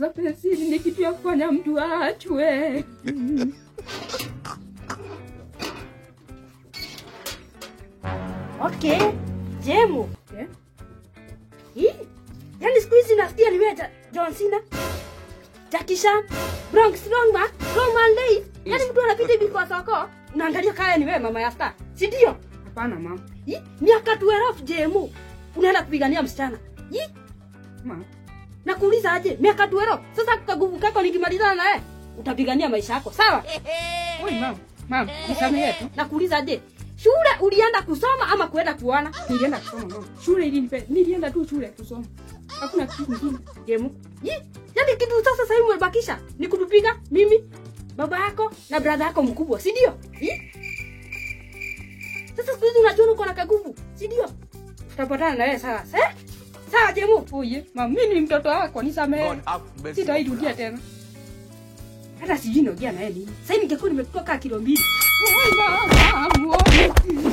za pensili ni kitu ya kufanya mtu aachwe. Okay, Jemo. Yeah. Yaani siku hizi nasikia ni wewe John Cena. Jackie Chan, Bronx Strongman, Roman Reigns. Yaani mtu anapita hivi kwa soko, unaangalia kaya ni wewe mama ya star. Si ndio? Hapana mama. Miaka 12 Jemo. Unaenda kupigania msichana. Mama. Nakuuliza aje? Miaka 12. Sasa kaguvu kako nikimalizana na wewe, utapigania maisha yako, sawa? Oi mama. Mama, nisamehe tu. Nakuuliza aje? Shule ulienda kusoma ama kuenda kuona? Nilienda kusoma mama. Shule nilienda tu shule kusoma. Hakuna kitu kingine. Jemo. Yaani kitu sasa hivi umebakisha ni kutupiga mimi, baba yako na brother yako mkubwa, si ndio? Sasa siku hizi unajua uko na kaguvu, si ndio? Tutapatana na wewe sawa, Sawa Jemo. Oye, mama mimi ni mtoto wako, nisamehe. Sitairudia tena. Hata sijui naongea na yeye nini. Sasa ningekuwa nimetoka kilo 2. Oi mama.